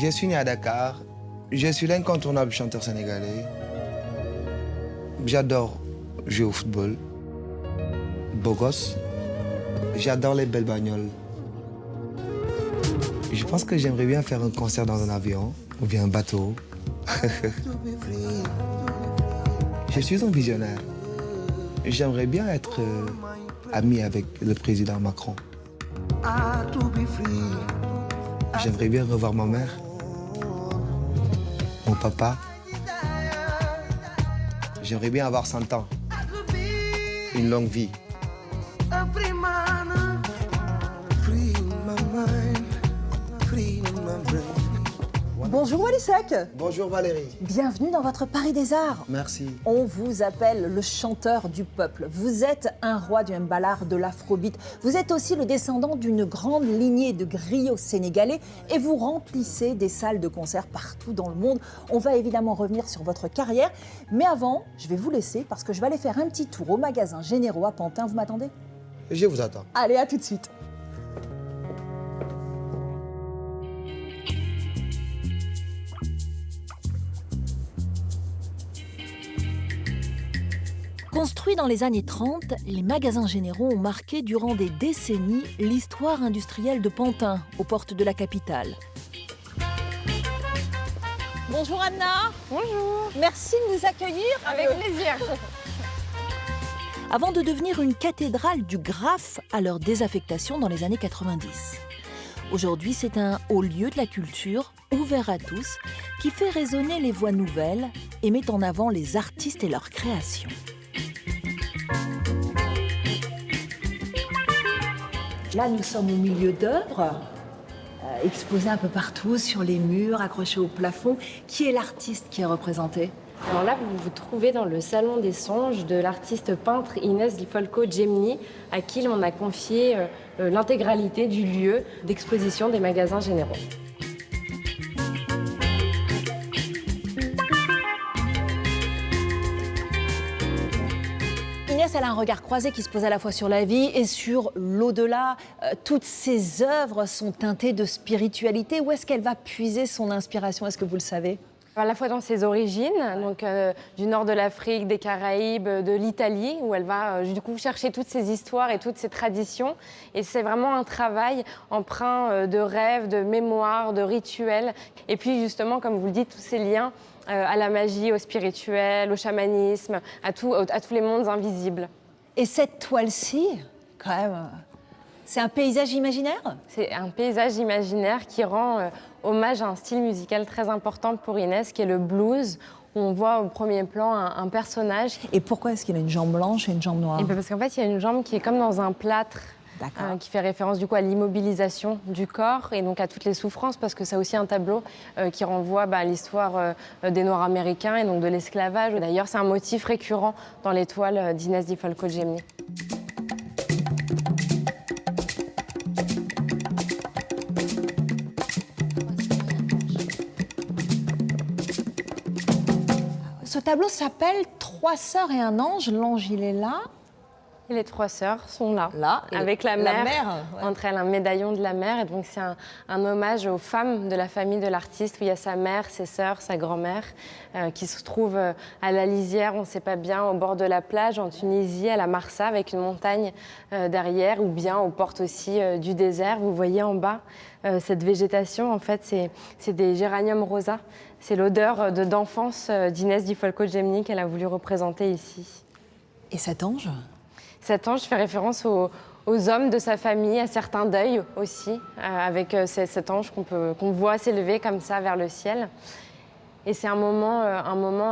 Je suis né à Dakar. Je suis l'incontournable chanteur sénégalais. J'adore jouer au football. Beau gosse. J'adore les belles bagnoles. Je pense que j'aimerais bien faire un concert dans un avion ou bien un bateau. Je suis un visionnaire. J'aimerais bien être ami avec le président Macron. J'aimerais bien revoir ma mère, mon papa. J'aimerais bien avoir 100 ans, une longue vie. Bonjour Wally Seck. Bonjour Valérie. Bienvenue dans votre Paris des Arts. Merci. On vous appelle le chanteur du peuple. Vous êtes un roi du mbalax, de l'afrobeat. Vous êtes aussi le descendant d'une grande lignée de griots sénégalais et vous remplissez des salles de concert partout dans le monde. On va évidemment revenir sur votre carrière. Mais avant, je vais vous laisser parce que je vais aller faire un petit tour au magasin Généraux à Pantin. Vous m'attendez? Je vous attends. Allez, à tout de suite. Construits dans les années 30, les magasins Généraux ont marqué durant des décennies l'histoire industrielle de Pantin, aux portes de la capitale. Bonjour Anna. Bonjour. Merci de nous accueillir. Avec plaisir. Avant de devenir une cathédrale du graphe à leur désaffectation dans les années 90. Aujourd'hui, c'est un haut lieu de la culture, ouvert à tous, qui fait résonner les voix nouvelles et met en avant les artistes et leurs créations. Là, nous sommes au milieu d'œuvres, exposées un peu partout, sur les murs, accrochées au plafond. Qui est l'artiste qui est représenté? Alors là, vous vous trouvez dans le salon des songes de l'artiste peintre Inès Di Folco Gemini, à qui on a confié l'intégralité du lieu d'exposition des magasins Généraux. Inès, elle a un regard croisé qui se pose à la fois sur la vie et sur l'au-delà. Toutes ses œuvres sont teintées de spiritualité. Où est-ce qu'elle va puiser son inspiration? Est-ce que vous le savez? À la fois dans ses origines, donc du nord de l'Afrique, des Caraïbes, de l'Italie, où elle va du coup chercher toutes ces histoires et toutes ces traditions. Et c'est vraiment un travail empreint de rêves, de mémoire, de rituels. Et puis justement, comme vous le dites, tous ces liens à la magie, au spirituel, au chamanisme, à tous les mondes invisibles. Et cette toile-ci, quand même, c'est un paysage imaginaire? C'est un paysage imaginaire qui rend hommage à un style musical très important pour Inès, qui est le blues, où on voit au premier plan un personnage. Et pourquoi est-ce qu'il a une jambe blanche et une jambe noire? Et parce qu'en fait, il y a une jambe qui est comme dans un plâtre, qui fait référence du coup à l'immobilisation du corps et donc à toutes les souffrances, parce que c'est aussi un tableau qui renvoie à l'histoire des Noirs américains et donc de l'esclavage. D'ailleurs, c'est un motif récurrent dans les toiles d'Inès Di Folco Gemini. Ce tableau s'appelle « Trois sœurs et un ange ». L'ange, il est là. Et les trois sœurs sont là, et avec la mère, ouais. Entre elles un médaillon de la mère. Et donc c'est un hommage aux femmes de la famille de l'artiste, où il y a sa mère, ses sœurs, sa grand-mère, qui se trouvent à la lisière, on ne sait pas bien, au bord de la plage, en Tunisie, à la Marsa, avec une montagne derrière, ou bien aux portes aussi du désert. Vous voyez en bas cette végétation, en fait, c'est des géraniums rosas. C'est l'odeur d'enfance d'Inès Di Folco Gemini qu'elle a voulu représenter ici. Et cet ange? Cet ange fait référence aux hommes de sa famille, à certains deuils aussi, avec cet ange qu'on voit s'élever comme ça vers le ciel. Et c'est un moment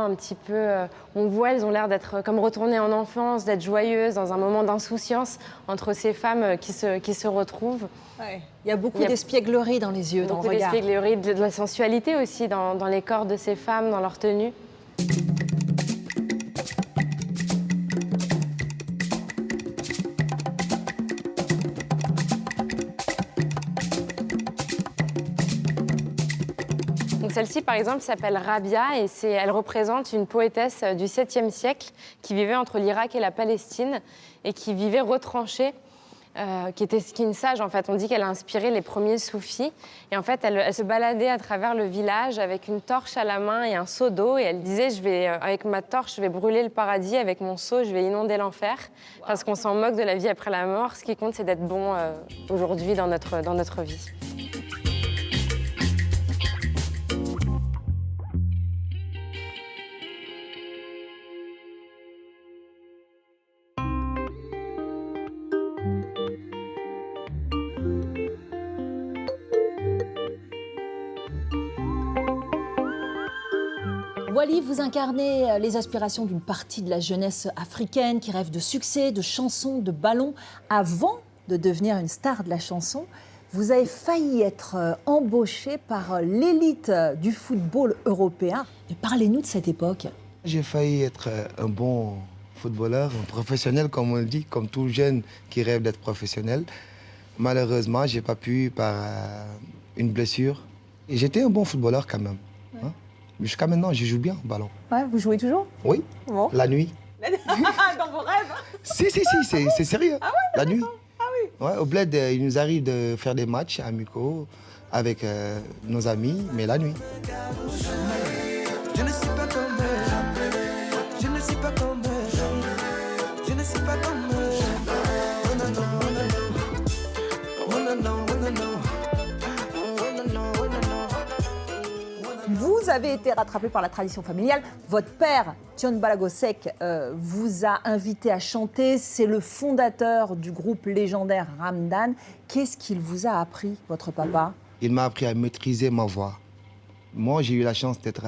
un petit peu... on voit, elles ont l'air d'être comme retournées en enfance, d'être joyeuses, dans un moment d'insouciance entre ces femmes qui se retrouvent. Ouais. Il y a beaucoup d'espièglerie dans les yeux, dans le regard. Beaucoup d'espièglerie, de la sensualité aussi dans les corps de ces femmes, dans leur tenue. Celle-ci, par exemple, s'appelle Rabia et elle représente une poétesse du 7e siècle qui vivait entre l'Irak et la Palestine et qui vivait retranchée, qui est une sage, en fait. On dit qu'elle a inspiré les premiers soufis. Et en fait, elle se baladait à travers le village avec une torche à la main et un seau d'eau. Et elle disait, avec ma torche, je vais brûler le paradis. Avec mon seau, je vais inonder l'enfer. Parce qu'on s'en moque de la vie après la mort. Ce qui compte, c'est d'être bon aujourd'hui dans notre vie. Wally, vous incarnez les aspirations d'une partie de la jeunesse africaine qui rêve de succès, de chansons, de ballons. Avant de devenir une star de la chanson, vous avez failli être embauché par l'élite du football européen. Parlez-nous de cette époque. J'ai failli être un bon footballeur, un professionnel, comme on le dit, comme tout jeune qui rêve d'être professionnel. Malheureusement, je n'ai pas pu par une blessure. Et j'étais un bon footballeur quand même. Ouais. Hein? Jusqu'à maintenant, je joue bien au ballon. Ouais, vous jouez toujours? Oui, Bon. la nuit. Dans vos rêves? Si, c'est sérieux. Ah ouais, la nuit. Ah oui. Ouais, au bled, il nous arrive de faire des matchs amicaux avec nos amis, mais la nuit. Je ne suis pas comme eux. Je ne suis pas comme eux. Je ne suis pas comme eux. Oh non, non, oh non, non. Oh non, non, oh non, non. Oh non, non, oh non, non. Vous avez été rattrapé par la tradition familiale. Votre père, Thione Balagosek, vous a invité à chanter. C'est le fondateur du groupe légendaire Ramdan. Qu'est-ce qu'il vous a appris, votre papa? Il m'a appris à maîtriser ma voix. Moi, j'ai eu la chance d'être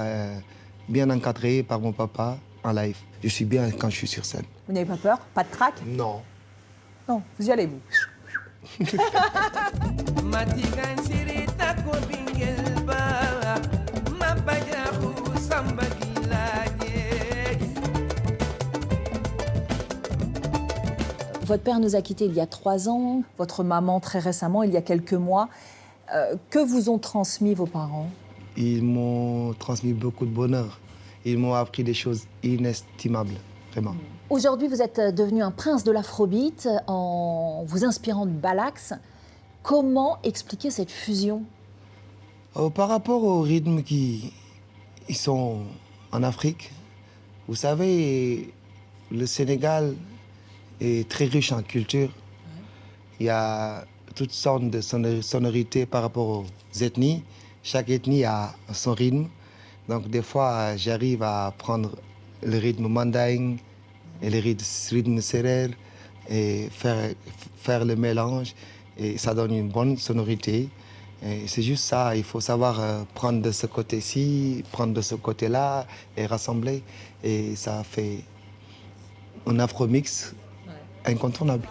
bien encadré par mon papa en live. Je suis bien quand je suis sur scène. Vous n'avez pas peur? Pas de trac? Non. Non, vous y allez, vous. Votre père nous a quittés il y a 3 ans, votre maman très récemment, il y a quelques mois. Que vous ont transmis vos parents? Ils m'ont transmis beaucoup de bonheur. Ils m'ont appris des choses inestimables, vraiment. Aujourd'hui, vous êtes devenu un prince de l'afrobeat en vous inspirant de Balax. Comment expliquer cette fusion? Par rapport aux rythmes qui sont en Afrique, vous savez, le Sénégal est très riche en culture. Il y a toutes sortes de sonorités par rapport aux ethnies. Chaque ethnie a son rythme. Donc des fois, j'arrive à prendre le rythme mandingue et le rythme sérère et faire le mélange. Et ça donne une bonne sonorité. Et c'est juste ça, il faut savoir prendre de ce côté-ci, prendre de ce côté-là et rassembler. Et ça fait un afro-mix incontournable.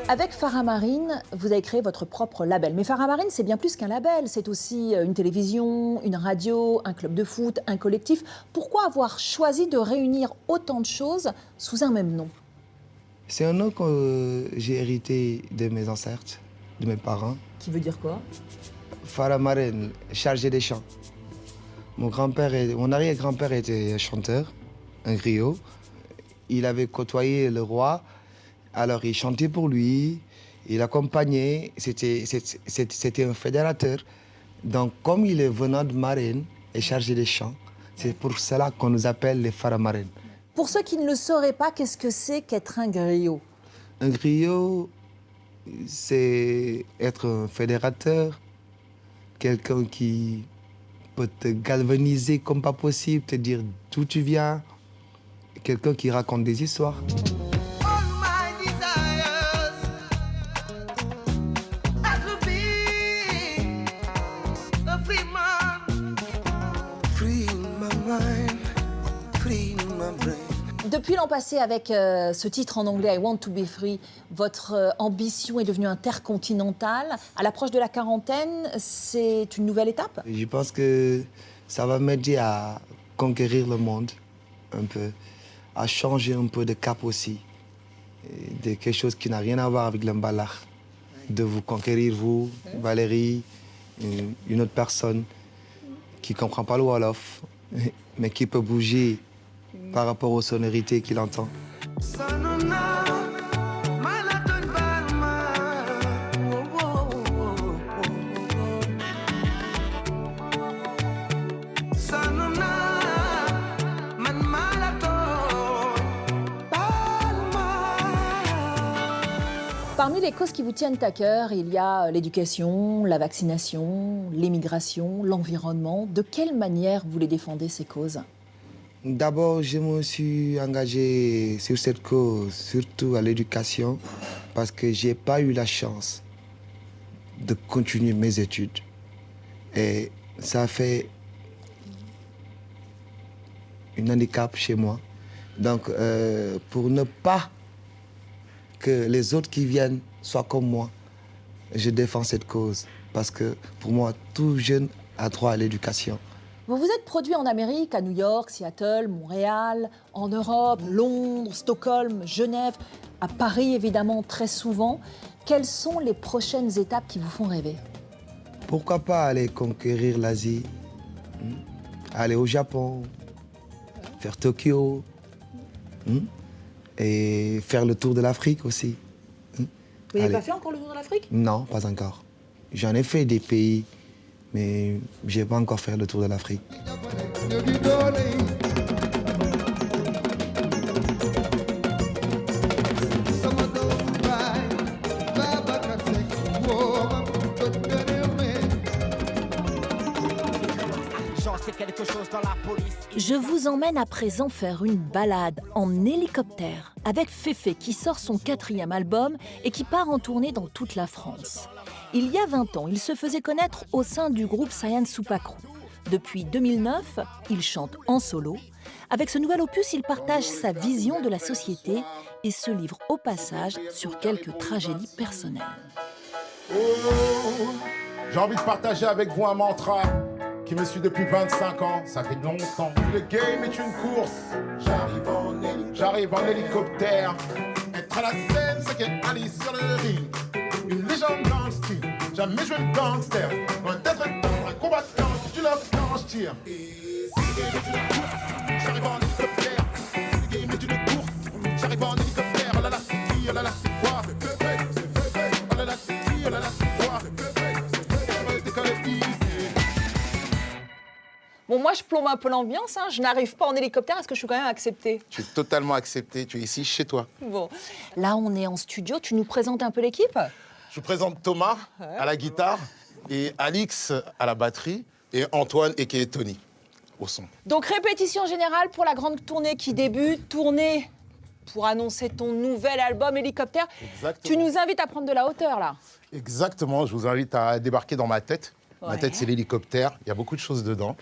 Avec Faramarine, vous avez créé votre propre label. Mais Faramarine, c'est bien plus qu'un label. C'est aussi une télévision, une radio, un club de foot, un collectif. Pourquoi avoir choisi de réunir autant de choses sous un même nom? C'est un nom que j'ai hérité de mes ancêtres, de mes parents. Qui veut dire quoi? Faramarine, chargé des chants. Mon arrière-grand-père était chanteur, un griot. Il avait côtoyé le roi. Alors, il chantait pour lui, il accompagnait, c'était un fédérateur. Donc, comme il est venant de Marine et chargé des chants, c'est pour cela qu'on nous appelle les Faramarines. Pour ceux qui ne le sauraient pas, qu'est-ce que c'est qu'être un griot? Un griot, c'est être un fédérateur, quelqu'un qui peut te galvaniser comme pas possible, te dire d'où tu viens. Quelqu'un qui raconte des histoires. All my desires that will be a free man, free my mind, free my brain. Depuis l'an passé, avec ce titre en anglais, I Want to Be Free, votre ambition est devenue intercontinentale. À l'approche de la quarantaine, c'est une nouvelle étape? Je pense que ça va m'aider à conquérir le monde un peu, à changer un peu de cap aussi, de quelque chose qui n'a rien à voir avec le mbalakh, de vous conquérir, vous, Valérie, une autre personne qui ne comprend pas le Wolof, mais qui peut bouger par rapport aux sonorités qu'il entend. Sanona, Malaton Balma, oh, oh, oh, oh, oh. Sanona, Man Malaton Balma. Parmi les causes qui vous tiennent à cœur, il y a l'éducation, la vaccination, l'immigration, l'environnement. De quelle manière vous les défendez, ces causes? D'abord, je me suis engagé sur cette cause, surtout à l'éducation, parce que je n'ai pas eu la chance de continuer mes études. Et ça a fait un handicap chez moi. Donc, pour ne pas que les autres qui viennent soient comme moi, je défends cette cause. Parce que pour moi, tout jeune a droit à l'éducation. Vous vous êtes produit en Amérique, à New York, Seattle, Montréal, en Europe, Londres, Stockholm, Genève, à Paris évidemment très souvent. Quelles sont les prochaines étapes qui vous font rêver? Pourquoi pas aller conquérir l'Asie, aller au Japon, faire Tokyo, et faire le tour de l'Afrique aussi. Vous n'avez Allez. pas fait encore le tour de l'Afrique? Non, pas encore. J'en ai fait des pays, mais je n'ai pas encore fait le tour de l'Afrique. Je vous emmène à présent faire une balade en hélicoptère avec Féfé qui sort son 4e album et qui part en tournée dans toute la France. Il y a 20 ans, il se faisait connaître au sein du groupe Sayan Supakru. Depuis 2009, il chante en solo. Avec ce nouvel opus, il partage sa vision de la société et se livre au passage sur quelques tragédies personnelles. Oh, j'ai envie de partager avec vous un mantra qui me suit depuis 25 ans, ça fait longtemps. Le game est une course, j'arrive en hélicoptère. Être à la scène, c'est qu'être allé sur le ring. Une légende dans le style, jamais joué le gangster. Loin d'être un combattant, tu love quand je tire. J'arrive en hélicoptère, le game est une course. J'arrive en hélicoptère, oh là là, c'est qui, oh là là, c'est quoi? Oh là là, c'est qui, oh là là, c'est quoi? Bon, moi, je plombe un peu l'ambiance. Je n'arrive pas en hélicoptère. Est-ce que je suis quand même acceptée? Tu es totalement accepté, tu es ici chez toi. Bon. Là, on est en studio. Tu nous présentes un peu l'équipe? Je vous présente Thomas à la guitare et Alix à la batterie et Antoine et qui est Tony au son. Donc, répétition générale pour la grande tournée qui débute. Tournée pour annoncer ton nouvel album Hélicoptère. Exactement. Tu nous invites à prendre de la hauteur, là. Exactement, je vous invite à débarquer dans ma tête. Ma Ouais. tête, c'est l'hélicoptère, il y a beaucoup de choses dedans.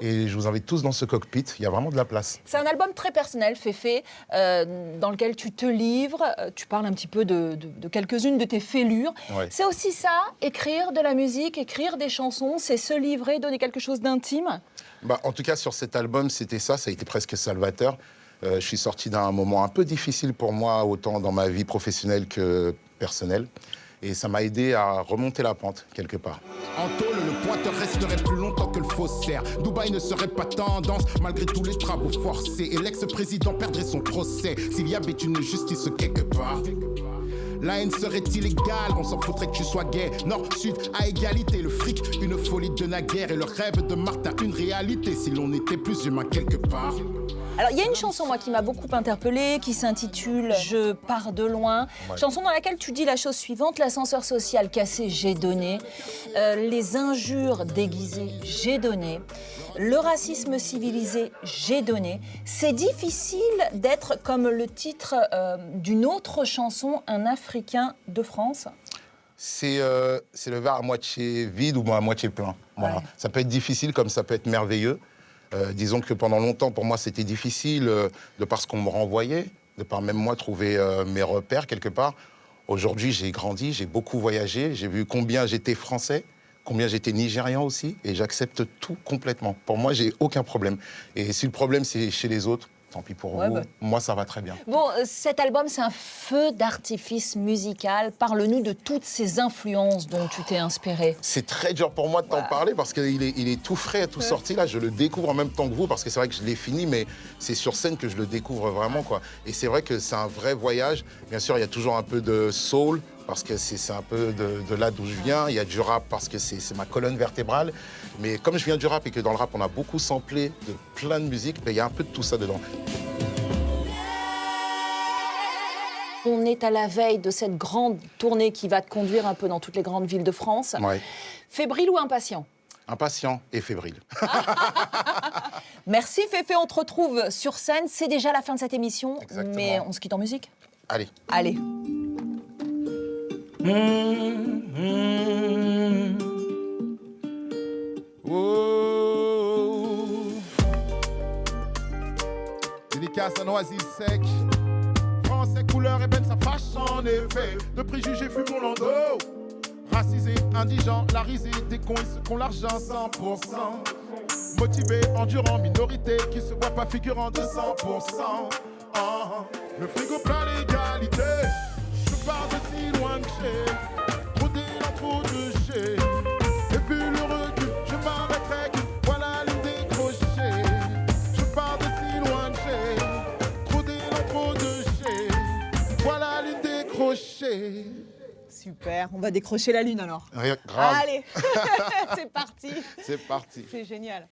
Et je vous invite tous dans ce cockpit, il y a vraiment de la place. C'est un album très personnel, Féfé, dans lequel tu te livres. Tu parles un petit peu de quelques-unes de tes fêlures. Ouais. C'est aussi ça, écrire de la musique, écrire des chansons, c'est se livrer, donner quelque chose d'intime. En tout cas, sur cet album, c'était ça a été presque salvateur. Je suis sorti d'un moment un peu difficile pour moi, autant dans ma vie professionnelle que personnelle. Et ça m'a aidé à remonter la pente, quelque part. En tôle, le pointeur resterait plus longtemps que le faussaire. Dubaï ne serait pas tendance, malgré tous les travaux forcés. Et l'ex-président perdrait son procès s'il y avait une justice quelque part. La haine serait illégale, on s'en foutrait que tu sois gay. Nord, sud, à égalité, le fric, une folie de naguère. Et le rêve de Martha, une réalité, si l'on était plus humain quelque part. Alors, il y a une chanson, moi, qui m'a beaucoup interpellée, qui s'intitule « Je pars de loin ». Chanson dans laquelle tu dis la chose suivante: l'ascenseur social cassé, j'ai donné. Les injures déguisées, j'ai donné. Le racisme civilisé, j'ai donné. C'est difficile d'être, comme le titre d'une autre chanson, un Africain de France. C'est le verre à moitié vide ou à moitié plein. Voilà. Ouais. Ça peut être difficile comme ça peut être merveilleux. Disons que pendant longtemps, pour moi, c'était difficile de par ce qu'on me renvoyait, de par même moi trouver mes repères quelque part. Aujourd'hui, j'ai grandi, j'ai beaucoup voyagé, j'ai vu combien j'étais français, combien j'étais nigérian aussi, et j'accepte tout complètement. Pour moi, j'ai aucun problème. Et si le problème, c'est chez les autres, tant pis pour vous. Moi, ça va très bien. Bon, cet album, c'est un feu d'artifice musical. Parle-nous de toutes ces influences dont tu t'es inspiré. C'est très dur pour moi de t'en parler parce qu'il est tout frais, tout sorti là. Je le découvre en même temps que vous parce que c'est vrai que je l'ai fini, mais c'est sur scène que je le découvre vraiment, quoi. Et c'est vrai que c'est un vrai voyage. Bien sûr, il y a toujours un peu de soul parce que c'est un peu de là d'où je viens. Il y a du rap parce que c'est ma colonne vertébrale. Mais comme je viens du rap et que dans le rap, on a beaucoup samplé de plein de musiques, ben, il y a un peu de tout ça dedans. On est à la veille de cette grande tournée qui va te conduire un peu dans toutes les grandes villes de France. Ouais. Fébrile ou impatient? Impatient et fébrile. Merci Féfé, on te retrouve sur scène. C'est déjà la fin de cette émission, Exactement. mais on se quitte en musique. Allez. Allez. Oh. Dédicace à Noisy Sec. Français couleur ébène sa fâche en effet. De préjugés fume mon landau. Racisé, indigent, la risée des cons, ils se font l'argent 100%. Motivé, endurant, minorité qui se voit pas figurant de 100%. Ah, le frigo plein l'égalité. Je pars de si loin de chez. Trop d'élan, trop de chez. Et puis le recul, je m'arrêterai que voilà l'une décrochée. Je pars de si loin de chez. Trop d'élan, trop de chez. Voilà l'une décrochée. Super, on va décrocher la lune alors. Grave. Allez, c'est parti. C'est parti. C'est génial.